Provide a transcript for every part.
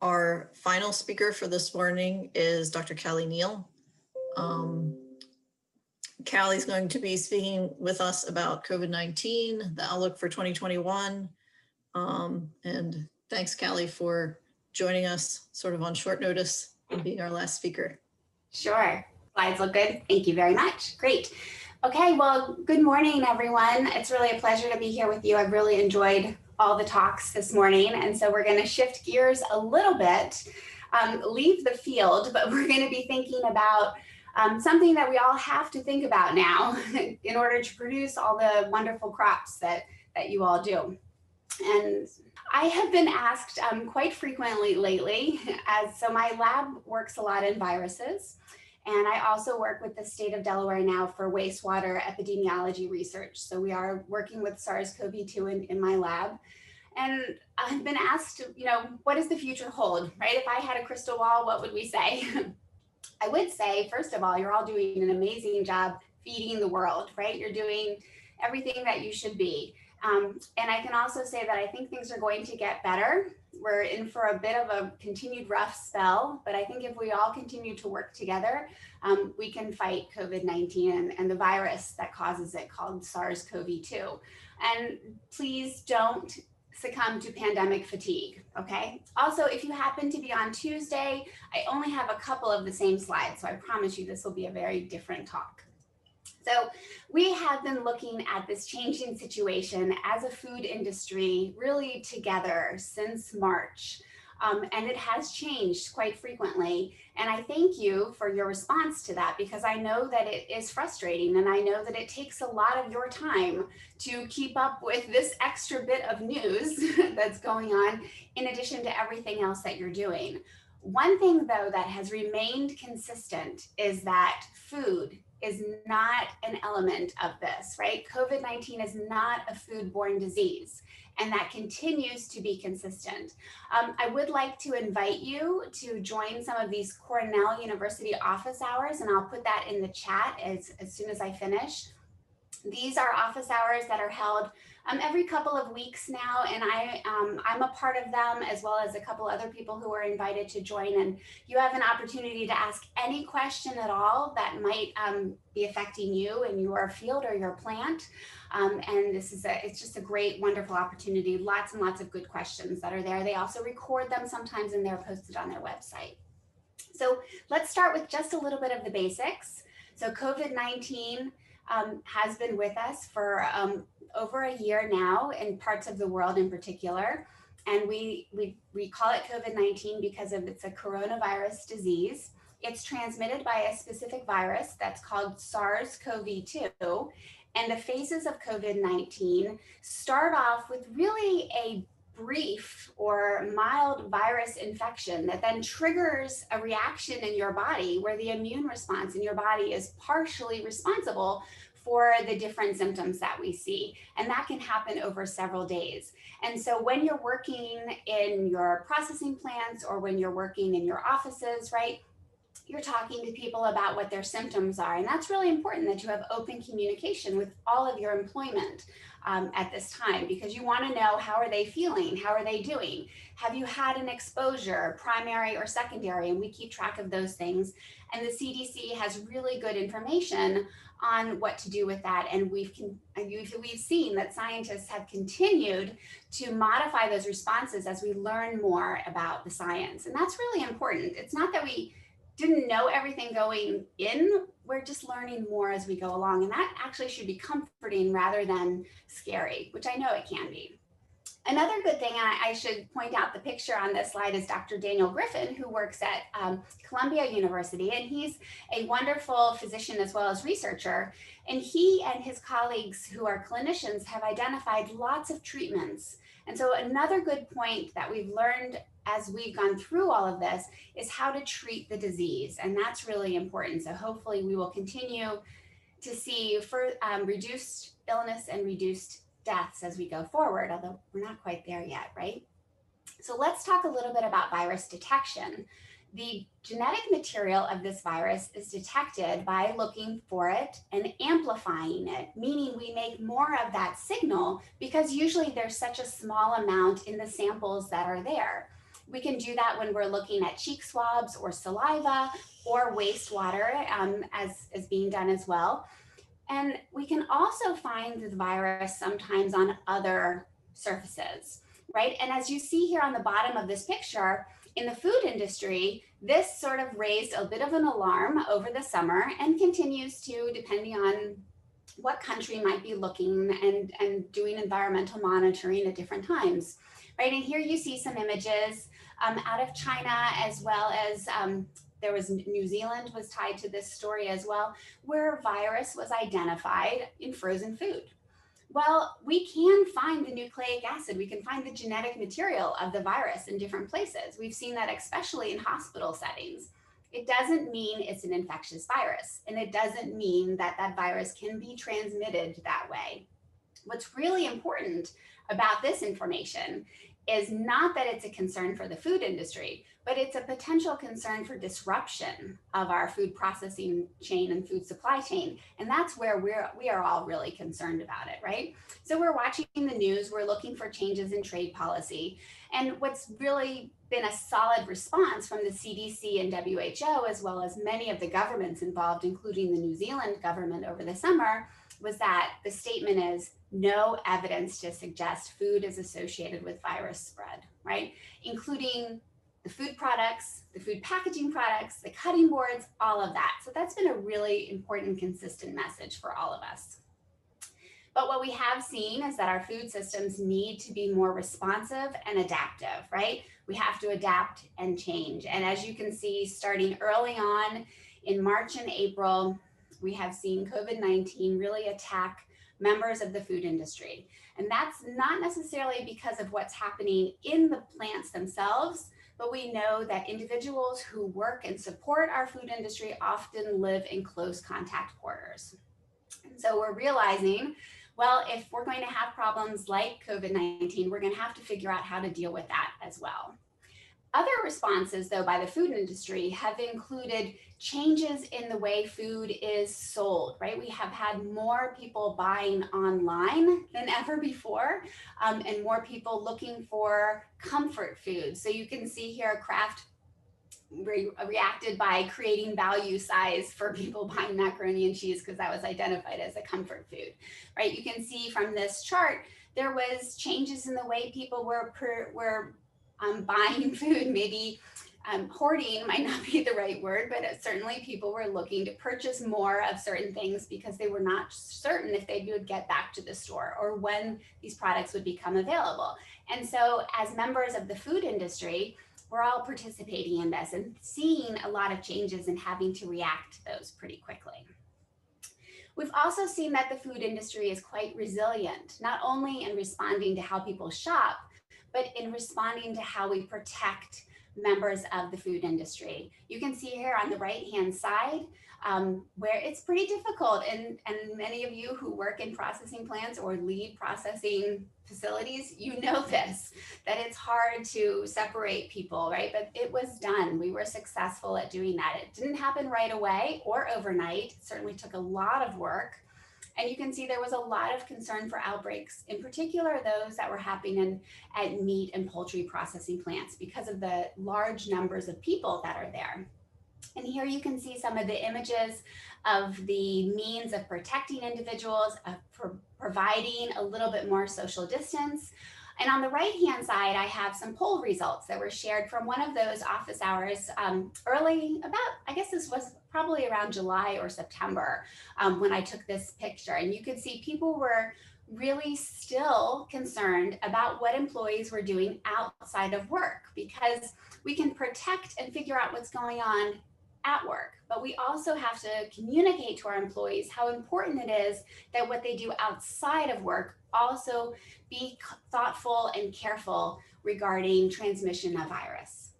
Our final speaker for this morning is Dr. Kniel. Callie's going to be speaking with us about COVID-19, the outlook for 2021. And thanks, Callie, for joining us sort of on short notice and being our last speaker. Sure. Slides look good. Thank you very much. Great. Okay, well, good morning, everyone. It's really a pleasure to be here with you. I've really enjoyed all the talks this morning. And so we're going to shift gears a little bit, leave the field, but we're going to be thinking about something that we all have to think about now in order to produce all the wonderful crops that you all do. And I have been asked quite frequently lately, so my lab works a lot in viruses, and I also work with the state of Delaware now for wastewater epidemiology research. So we are working with SARS-CoV-2 in my lab. And I've been asked, what does the future hold, right? If I had a crystal ball, what would we say? I would say, first of all, you're all doing an amazing job feeding the world, right? You're doing everything that you should be. And I can also say that I think things are going to get better. We're in for a bit of a continued rough spell, but I think if we all continue to work together, we can fight COVID-19 and the virus that causes it called SARS-CoV-2. And please don't succumb to pandemic fatigue, okay? Also, if you happen to be on Tuesday, I only have a couple of the same slides, so I promise you this will be a very different talk. So we have been looking at this changing situation as a food industry really together since March. And it has changed quite frequently. And I thank you for your response to that, because I know that it is frustrating, and I know that it takes a lot of your time to keep up with this extra bit of news that's going on in addition to everything else that you're doing. One thing, though, that has remained consistent is that food is not an element of this, right? COVID-19 is not a foodborne disease, and that continues to be consistent. I would like to invite you to join some of these Cornell University office hours, and I'll put that in the chat as soon as I finish. These are office hours that are held every couple of weeks now, and I'm a part of them, as well as a couple other people who are invited to join. And you have an opportunity to ask any question at all that might be affecting you in your field or your plant. And it's just a great, wonderful opportunity. Lots and lots of good questions that are there. They also record them sometimes, and they're posted on their website. So let's start with just a little bit of the basics. So COVID-19 has been with us for over a year now in parts of the world in particular. And we call it COVID-19 because it's a coronavirus disease. It's transmitted by a specific virus that's called SARS-CoV-2. And the phases of COVID-19 start off with really a brief or mild virus infection that then triggers a reaction in your body where the immune response in your body is partially responsible for the different symptoms that we see. And that can happen over several days. And so when you're working in your processing plants or when you're working in your offices, right, you're talking to people about what their symptoms are. And that's really important that you have open communication with all of your employment at this time, because you want to know, how are they feeling? How are they doing? Have you had an exposure, primary or secondary? And we keep track of those things. And the CDC has really good information on what to do with that. And we've seen that scientists have continued to modify those responses as we learn more about the science. And that's really important. It's not that we didn't know everything going in, we're just learning more as we go along. And that actually should be comforting rather than scary, which I know it can be. Another good thing, and I should point out the picture on this slide, is Dr. Daniel Griffin, who works at Columbia University, and he's a wonderful physician as well as researcher. And he and his colleagues who are clinicians have identified lots of treatments. And so another good point that we've learned as we've gone through all of this is how to treat the disease. And that's really important. So hopefully we will continue to see reduced illness and reduced deaths as we go forward, although we're not quite there yet, right? So let's talk a little bit about virus detection. The genetic material of this virus is detected by looking for it and amplifying it, meaning we make more of that signal because usually there's such a small amount in the samples that are there. We can do that when we're looking at cheek swabs or saliva or wastewater as being done as well. And we can also find the virus sometimes on other surfaces, right? And as you see here on the bottom of this picture, in the food industry, this sort of raised a bit of an alarm over the summer and continues to, depending on what country might be looking and doing environmental monitoring at different times, right? And here you see some images out of China, as well as there was New Zealand was tied to this story as well, where virus was identified in frozen food. Well, we can find the nucleic acid, we can find the genetic material of the virus in different places. We've seen that especially in hospital settings. It doesn't mean it's an infectious virus, and it doesn't mean that that virus can be transmitted that way. What's really important about this information is not that it's a concern for the food industry, but it's a potential concern for disruption of our food processing chain and food supply chain. And that's where we are all really concerned about it, right? So we're watching the news, we're looking for changes in trade policy. And what's really been a solid response from the CDC and WHO, as well as many of the governments involved, including the New Zealand government over the summer, was that the statement is no evidence to suggest food is associated with virus spread, right? Including the food products, the food packaging products, the cutting boards, all of that. So that's been a really important, consistent message for all of us. But what we have seen is that our food systems need to be more responsive and adaptive, right? We have to adapt and change. And as you can see, starting early on in March and April, we have seen COVID-19 really attack members of the food industry. And that's not necessarily because of what's happening in the plants themselves, but we know that individuals who work and support our food industry often live in close contact quarters. And so we're realizing, well, if we're going to have problems like COVID-19, we're going to have to figure out how to deal with that as well. Other responses, though, by the food industry have included changes in the way food is sold, right? We have had more people buying online than ever before, and more people looking for comfort food. So you can see here Kraft reacted by creating value size for people buying macaroni and cheese because that was identified as a comfort food, right? You can see from this chart, there was changes in the way people were buying food. Maybe hoarding might not be the right word, but certainly people were looking to purchase more of certain things because they were not certain if they would get back to the store or when these products would become available. And so as members of the food industry, we're all participating in this and seeing a lot of changes and having to react to those pretty quickly. We've also seen that the food industry is quite resilient, not only in responding to how people shop, but in responding to how we protect members of the food industry. You can see here on the right-hand side where it's pretty difficult, and many of you who work in processing plants or lead processing facilities, you know this, that it's hard to separate people, right? But it was done. We were successful at doing that. It didn't happen right away or overnight. It certainly took a lot of work. And you can see there was a lot of concern for outbreaks, in particular those that were happening at meat and poultry processing plants because of the large numbers of people that are there. And here you can see some of the images of the means of protecting individuals, of providing a little bit more social distance. And on the right-hand side, I have some poll results that were shared from one of those office hours early I guess this was probably around July or September when I took this picture. And you could see people were really still concerned about what employees were doing outside of work, because we can protect and figure out what's going on at work, but we also have to communicate to our employees how important it is that what they do outside of work also be thoughtful and careful regarding transmission of virus.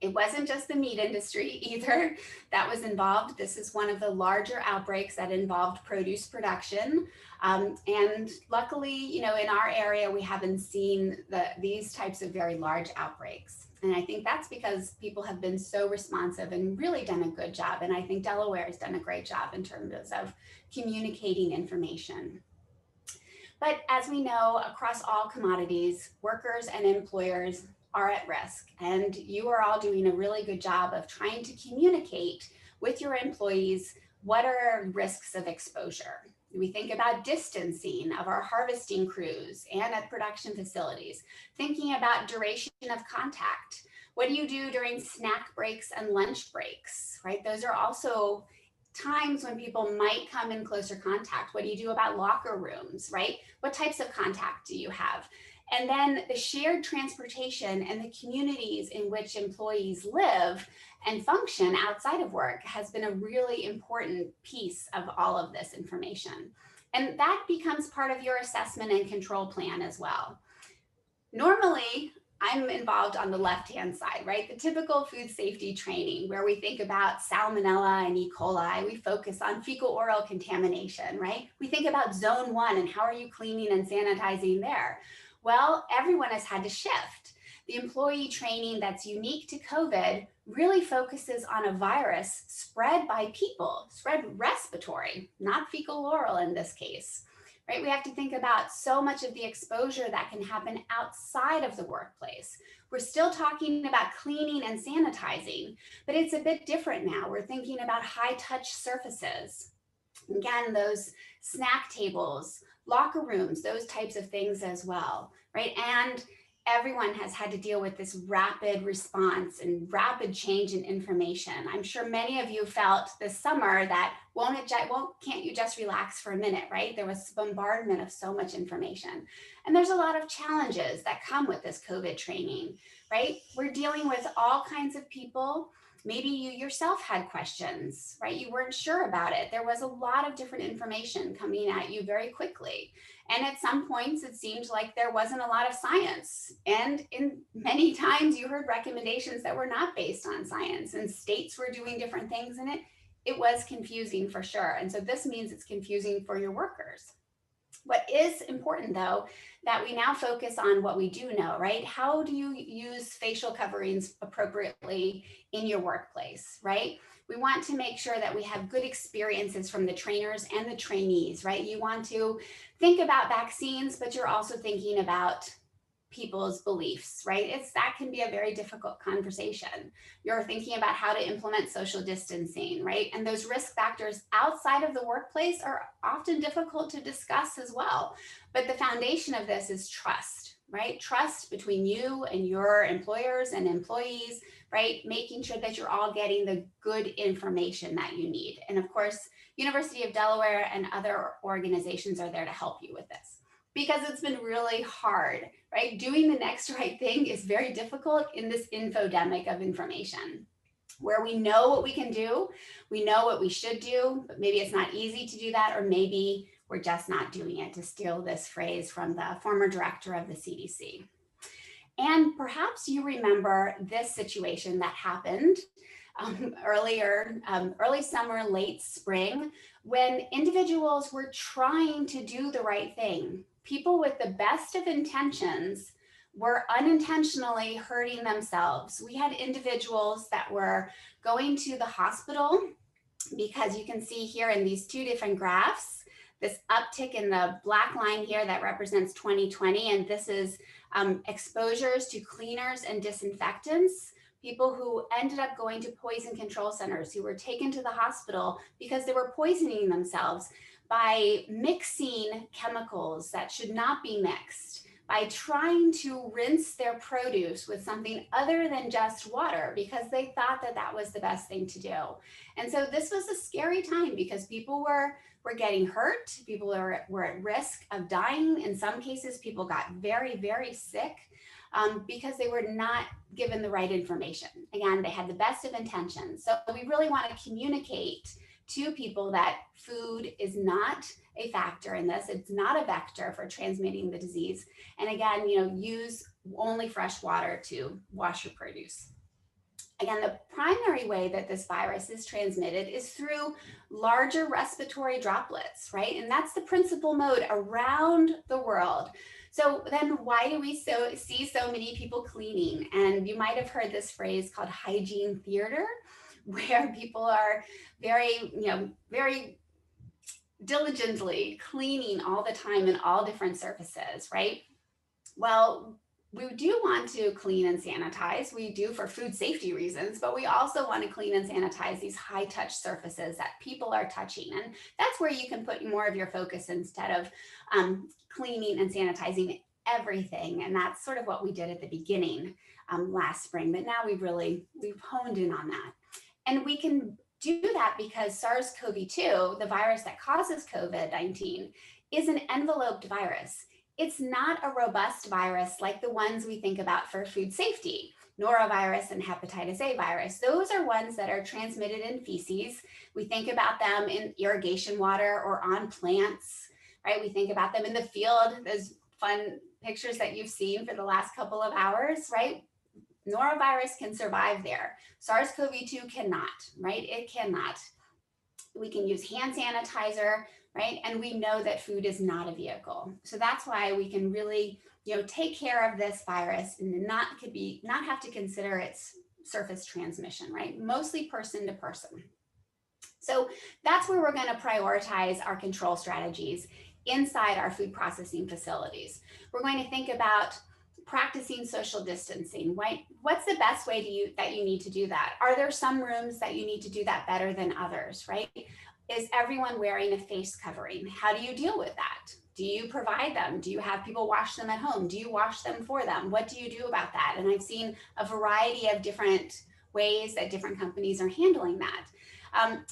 It wasn't just the meat industry either that was involved. This is one of the larger outbreaks that involved produce production. And luckily, in our area, we haven't seen these types of very large outbreaks. And I think that's because people have been so responsive and really done a good job. And I think Delaware has done a great job in terms of communicating information. But as we know, across all commodities, workers and employers are at risk. And you are all doing a really good job of trying to communicate with your employees what are risks of exposure. We think about distancing of our harvesting crews and at production facilities, thinking about duration of contact. What do you do during snack breaks and lunch breaks, right? Those are also times when people might come in closer contact. What do you do about locker rooms, right? What types of contact do you have? And then the shared transportation and the communities in which employees live and function outside of work has been a really important piece of all of this information. And that becomes part of your assessment and control plan as well. Normally, I'm involved on the left-hand side, right? The typical food safety training where we think about salmonella and E. coli. We focus on fecal oral contamination, right? We think about zone 1 and how are you cleaning and sanitizing there? Well, everyone has had to shift. The employee training that's unique to COVID really focuses on a virus spread by people, spread respiratory, not fecal oral in this case. Right? We have to think about so much of the exposure that can happen outside of the workplace. We're still talking about cleaning and sanitizing, but it's a bit different now. We're thinking about high touch surfaces. Again, those snack tables, locker rooms, those types of things as well, right? And everyone has had to deal with this rapid response and rapid change in information. I'm sure many of you felt this summer that can't you just relax for a minute, right? There was bombardment of so much information. And there's a lot of challenges that come with this COVID training, right? We're dealing with all kinds of people. Maybe you yourself had questions, right? You weren't sure about it. There was a lot of different information coming at you very quickly. And at some points, it seemed like there wasn't a lot of science. And in many times you heard recommendations that were not based on science, and states were doing different things in it. It was confusing for sure. And so this means it's confusing for your workers. What is important though, that we now focus on what we do know, right? How do you use facial coverings appropriately in your workplace, right? We want to make sure that we have good experiences from the trainers and the trainees, right? You want to think about vaccines, but you're also thinking about people's beliefs, right? That can be a very difficult conversation. You're thinking about how to implement social distancing, right? And those risk factors outside of the workplace are often difficult to discuss as well. But the foundation of this is trust, right? Trust between you and your employers and employees, right? Making sure that you're all getting the good information that you need. And of course, University of Delaware and other organizations are there to help you with this, because it's been really hard, right? Doing the next right thing is very difficult in this infodemic of information, where we know what we can do, we know what we should do, but maybe it's not easy to do that, or maybe we're just not doing it, to steal this phrase from the former director of the CDC. And perhaps you remember this situation that happened early summer, late spring, when individuals were trying to do the right thing. People with the best of intentions were unintentionally hurting themselves. We had individuals that were going to the hospital, because you can see here in these two different graphs, this uptick in the black line here that represents 2020, and this is exposures to cleaners and disinfectants. People who ended up going to poison control centers, who were taken to the hospital because they were poisoning themselves by mixing chemicals that should not be mixed, by trying to rinse their produce with something other than just water because they thought that that was the best thing to do. And so this was a scary time because people were getting hurt, people were at risk of dying. In some cases, people got very, very sick because they were not given the right information. Again, they had the best of intentions. So we really want to communicate to people that food is not a factor in this. It's not a vector for transmitting the disease. And again, use only fresh water to wash your produce. Again, the primary way that this virus is transmitted is through larger respiratory droplets, right? And that's the principal mode around the world. So then why do we see so many people cleaning? And you might have heard this phrase called hygiene theater, where people are very diligently cleaning all the time in all different surfaces, right? Well, we do want to clean and sanitize. We do for food safety reasons, but we also want to clean and sanitize these high touch surfaces that people are touching. And that's where you can put more of your focus instead of cleaning and sanitizing everything. And that's sort of what we did at the beginning last spring, but now we've honed in on that. And we can do that because SARS-CoV-2, the virus that causes COVID-19, is an enveloped virus. It's not a robust virus like the ones we think about for food safety, norovirus and hepatitis A virus. Those are ones that are transmitted in feces. We think about them in irrigation water or on plants, right? We think about them in the field, those fun pictures that you've seen for the last couple of hours, right? Norovirus can survive there. SARS-CoV-2 cannot, right? It cannot. We can use hand sanitizer, right? And we know that food is not a vehicle. So that's why we can really, take care of this virus and not have to consider its surface transmission, right? Mostly person to person. So that's where we're going to prioritize our control strategies inside our food processing facilities. We're going to think about practicing social distancing, right? What's the best way that you need to do that? Are there some rooms that you need to do that better than others, right? Is everyone wearing a face covering? How do you deal with that? Do you provide them? Do you have people wash them at home? Do you wash them for them? What do you do about that? And I've seen a variety of different ways that different companies are handling that.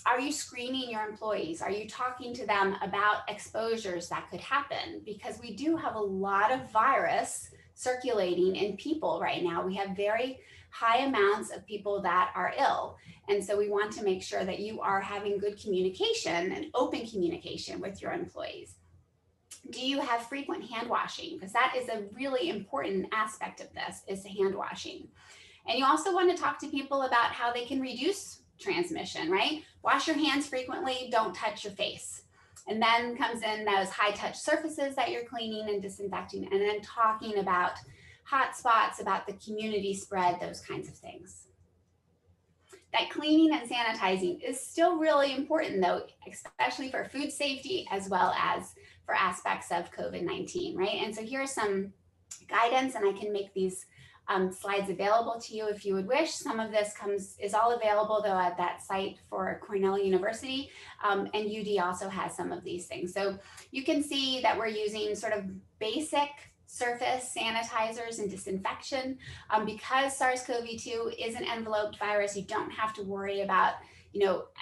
Are you screening your employees? Are you talking to them about exposures that could happen? Because we do have a lot of virus circulating in people right now. We have very high amounts of people that are ill. And so we want to make sure that you are having good communication and open communication with your employees. Do you have frequent hand washing? Because that is a really important aspect of this, is hand washing. And you also want to talk to people about how they can reduce transmission, right? Wash your hands frequently, don't touch your face. And then comes in those high touch surfaces that you're cleaning and disinfecting, and then talking about hot spots, about the community spread, those kinds of things. That cleaning and sanitizing is still really important though, especially for food safety as well as for aspects of COVID-19, right? And so here's some guidance, and I can make these slides available to you if you would wish. Some of this is all available though at that site for Cornell University, and UD also has some of these things. So you can see that we're using sort of basic surface sanitizers and disinfection. Because SARS-CoV-2 is an enveloped virus, you don't have to worry about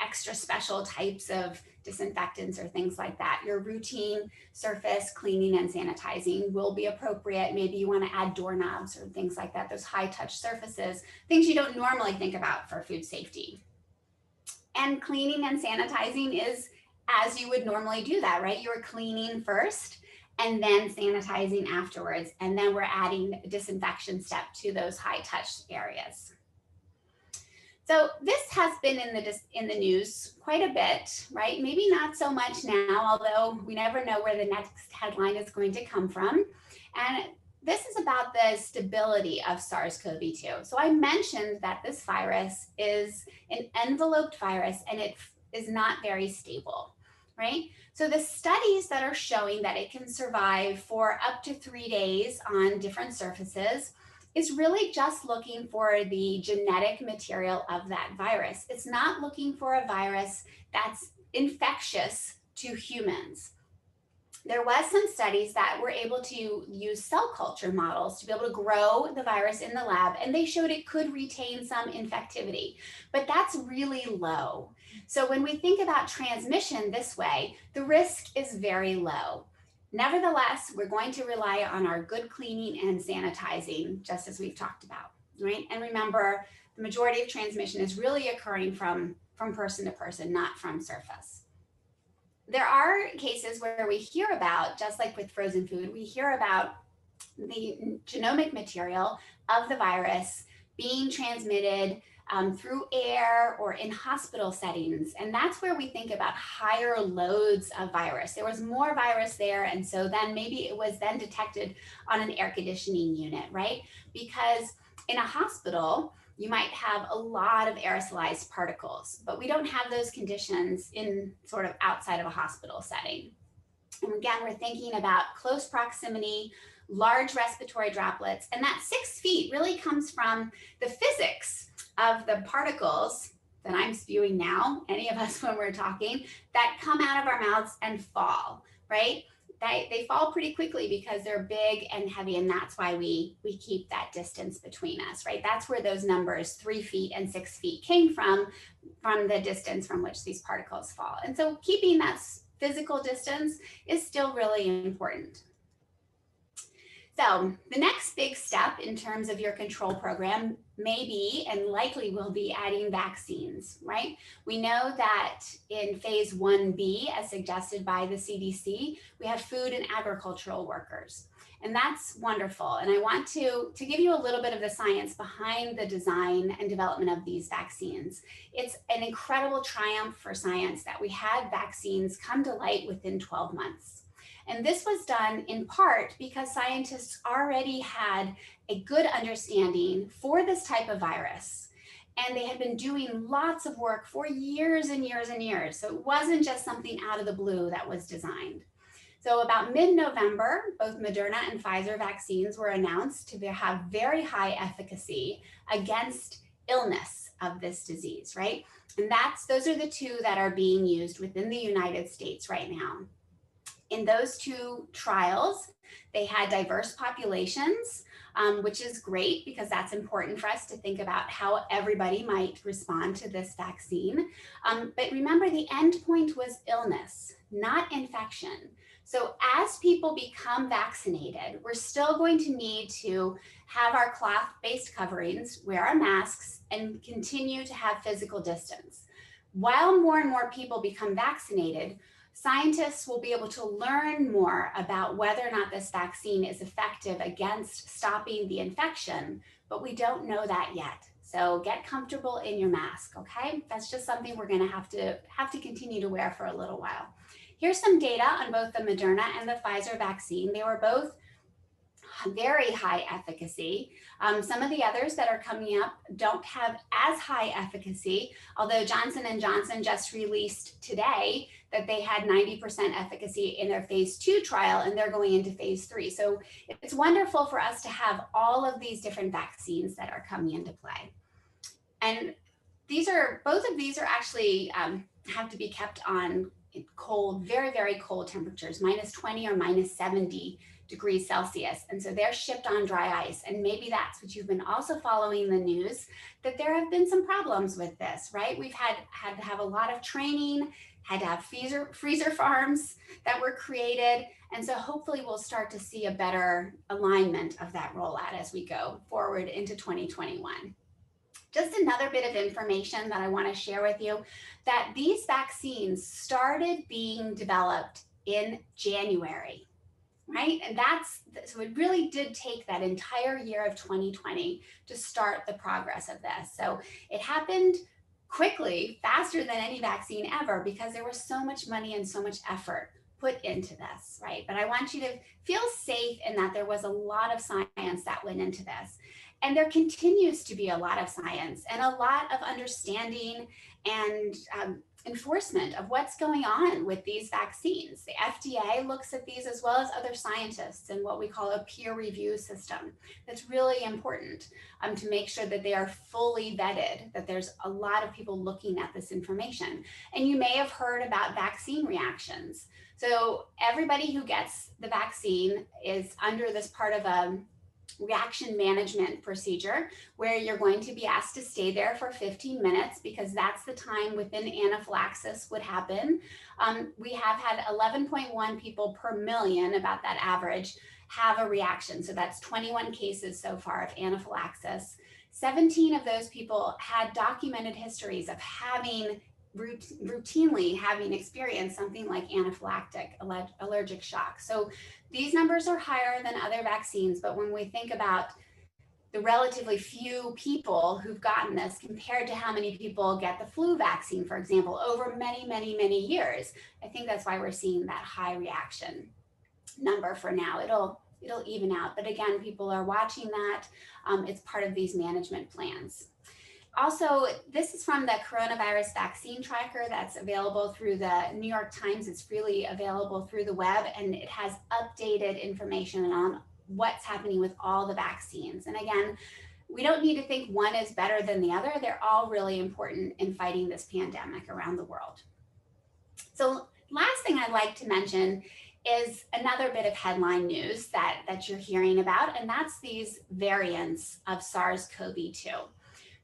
extra special types of disinfectants or things like that. Your routine surface cleaning and sanitizing will be appropriate. Maybe you want to add doorknobs or things like that, those high touch surfaces, things you don't normally think about for food safety. And cleaning and sanitizing is as you would normally do that, right? You're cleaning first and then sanitizing afterwards. And then we're adding a disinfection step to those high touch areas. So this has been in the news quite a bit, right? Maybe not so much now, although we never know where the next headline is going to come from. And this is about the stability of SARS-CoV-2. So I mentioned that this virus is an enveloped virus and it is not very stable, right? So the studies that are showing that it can survive for up to 3 days on different surfaces is really just looking for the genetic material of that virus. It's not looking for a virus that's infectious to humans. There was some studies that were able to use cell culture models to be able to grow the virus in the lab, and they showed it could retain some infectivity, but that's really low. So when we think about transmission this way, the risk is very low. Nevertheless, we're going to rely on our good cleaning and sanitizing, just as we've talked about, right? And remember, the majority of transmission is really occurring from person to person, not from surface. There are cases where we hear about, just like with frozen food, we hear about the genomic material of the virus being transmitted through air or in hospital settings. And that's where we think about higher loads of virus. There was more virus there. And so then maybe it was then detected on an air conditioning unit, right? Because in a hospital, you might have a lot of aerosolized particles, but we don't have those conditions in sort of outside of a hospital setting. And again, we're thinking about close proximity, large respiratory droplets. And that 6 feet really comes from the physics of the particles that I'm spewing now, any of us when we're talking, that come out of our mouths and fall, right? They fall pretty quickly because they're big and heavy, and that's why we keep that distance between us, right? That's where those numbers 3 feet and 6 feet came from the distance from which these particles fall. And so keeping that physical distance is still really important. So the next big step in terms of your control program may be, and likely will be, adding vaccines, right? We know that in phase 1B, as suggested by the CDC, we have food and agricultural workers. And that's wonderful. And I want to give you a little bit of the science behind the design and development of these vaccines. It's an incredible triumph for science that we had vaccines come to light within 12 months. And this was done in part because scientists already had a good understanding for this type of virus. And they had been doing lots of work for years and years and years. So it wasn't just something out of the blue that was designed. So about mid-November, both Moderna and Pfizer vaccines were announced to have very high efficacy against illness of this disease, right? And those are the two that are being used within the United States right now. In those two trials, they had diverse populations, which is great because that's important for us to think about how everybody might respond to this vaccine. But remember, the endpoint was illness, not infection. So as people become vaccinated, we're still going to need to have our cloth-based coverings, wear our masks, and continue to have physical distance. While more and more people become vaccinated, scientists will be able to learn more about whether or not this vaccine is effective against stopping the infection, but we don't know that yet. So get comfortable in your mask, okay? That's just something we're gonna have to continue to wear for a little while. Here's some data on both the Moderna and the Pfizer vaccine. They were both very high efficacy. Some of the others that are coming up don't have as high efficacy, although Johnson & Johnson just released today that they had 90% efficacy in their phase 2 trial, and they're going into phase 3. So it's wonderful for us to have all of these different vaccines that are coming into play. And both of these are actually have to be kept on cold, very, very cold temperatures, -20 or -70 degrees Celsius. And so they're shipped on dry ice. And maybe that's what you've been also following the news, that there have been some problems with this, right? We've had to have a lot of training, had to have freezer farms that were created. And so hopefully we'll start to see a better alignment of that rollout as we go forward into 2021. Just another bit of information that I want to share with you, that these vaccines started being developed in January, right? And so it really did take that entire year of 2020 to start the progress of this. So it happened quickly, faster than any vaccine ever, because there was so much money and so much effort put into this, right? But I want you to feel safe in that there was a lot of science that went into this. And there continues to be a lot of science and a lot of understanding and enforcement of what's going on with these vaccines. The FDA looks at these as well as other scientists in what we call a peer review system. That's really important to make sure that they are fully vetted, that there's a lot of people looking at this information. And you may have heard about vaccine reactions. So everybody who gets the vaccine is under this part of a reaction management procedure where you're going to be asked to stay there for 15 minutes because that's the time within anaphylaxis would happen. We have had 11.1 people per million, about that average, have a reaction. So that's 21 cases so far of anaphylaxis. 17 of those people had documented histories of routinely having experienced something like anaphylactic allergic shock. So these numbers are higher than other vaccines, but when we think about the relatively few people who've gotten this compared to how many people get the flu vaccine, for example, over many, many, many years, I think that's why we're seeing that high reaction number for now. It'll even out, but again, people are watching that. It's part of these management plans. Also, this is from the coronavirus vaccine tracker that's available through the New York Times. It's freely available through the web, and it has updated information on what's happening with all the vaccines. And again, we don't need to think one is better than the other. They're all really important in fighting this pandemic around the world. So last thing I'd like to mention is another bit of headline news that you're hearing about, and that's these variants of SARS-CoV-2.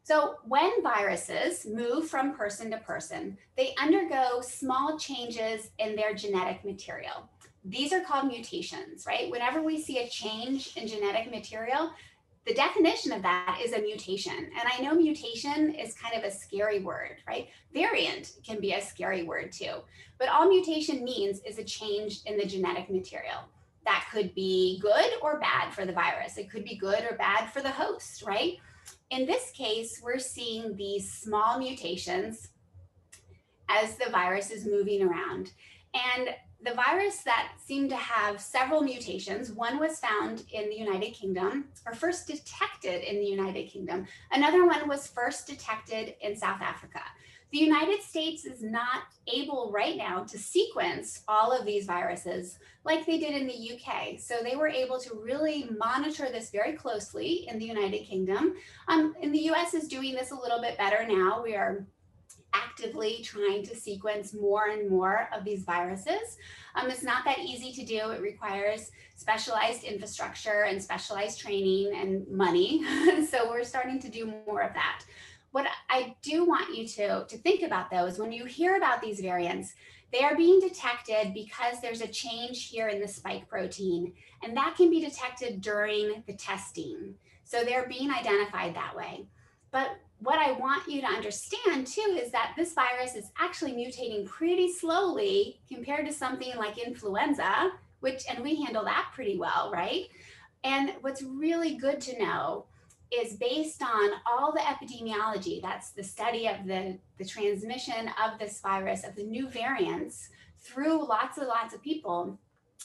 So when viruses move from person to person, they undergo small changes in their genetic material. These are called mutations, right? Whenever we see a change in genetic material, the definition of that is a mutation. And I know mutation is kind of a scary word, right? Variant can be a scary word too. But all mutation means is a change in the genetic material. That could be good or bad for the virus. It could be good or bad for the host, right? In this case, we're seeing these small mutations as the virus is moving around. And the virus that seemed to have several mutations, one was found in the United Kingdom, or first detected in the United Kingdom. Another one was first detected in South Africa. The United States is not able right now to sequence all of these viruses like they did in the UK. So they were able to really monitor this very closely in the United Kingdom. In the US is doing this a little bit better now. We are actively trying to sequence more and more of these viruses. It's not that easy to do. It requires specialized infrastructure and specialized training and money. So we're starting to do more of that. What I do want you to think about though is when you hear about these variants, they are being detected because there's a change here in the spike protein, and that can be detected during the testing. So they're being identified that way. But what I want you to understand too is that this virus is actually mutating pretty slowly compared to something like influenza, and we handle that pretty well, right? And what's really good to know is based on all the epidemiology, that's the study of the transmission of this virus, of the new variants through lots of people,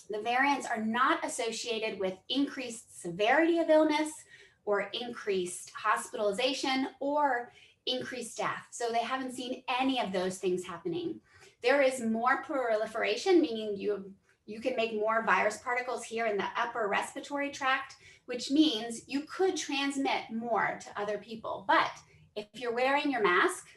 the variants are not associated with increased severity of illness or increased hospitalization or increased death. So they haven't seen any of those things happening. There is more proliferation, meaning you can make more virus particles here in the upper respiratory tract, which means you could transmit more to other people. But if you're wearing your mask,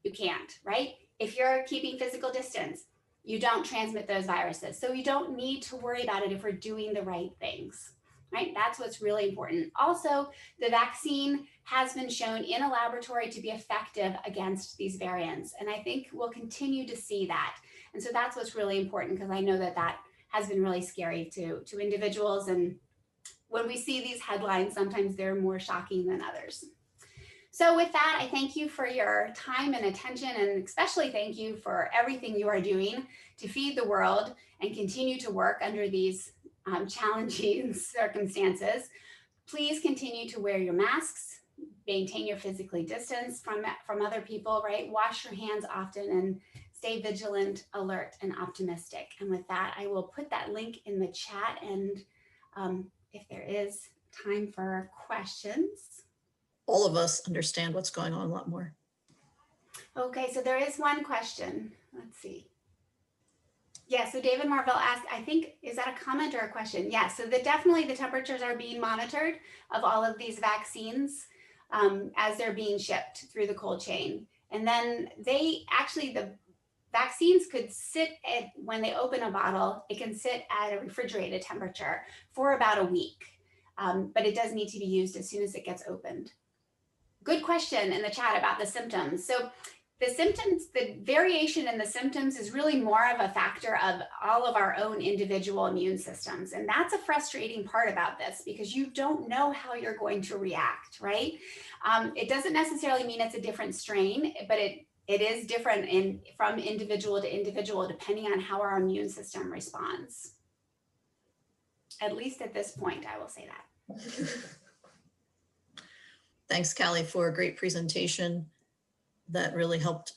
you can't, right? If you're keeping physical distance, you don't transmit those viruses. So you don't need to worry about it if we're doing the right things, right? That's what's really important. Also, the vaccine has been shown in a laboratory to be effective against these variants. And I think we'll continue to see that. And so that's what's really important, because I know that that has been really scary to individuals. And when we see these headlines, sometimes they're more shocking than others. So with that, I thank you for your time and attention, and especially thank you for everything you are doing to feed the world and continue to work under these challenging circumstances. Please continue to wear your masks, maintain your physically distance from other people, right? Wash your hands often and stay vigilant, alert, and optimistic. And with that, I will put that link in the chat, and if there is time for questions. All of us understand what's going on a lot more. Okay, so there is one question. Let's see. Yeah, so David Marvell asked, I think, is that a comment or a question? Yeah, so definitely the temperatures are being monitored of all of these vaccines as they're being shipped through the cold chain. And then the vaccines could sit at, when they open a bottle, it can sit at a refrigerated temperature for about a week, but it does need to be used as soon as it gets opened. Good question in the chat about the symptoms. So the symptoms, the variation in the symptoms is really more of a factor of all of our own individual immune systems. And that's a frustrating part about this, because you don't know how you're going to react, right? It doesn't necessarily mean it's a different strain, but it is different from individual to individual, depending on how our immune system responds. At least at this point, I will say that. Thanks, Callie, for a great presentation that really helped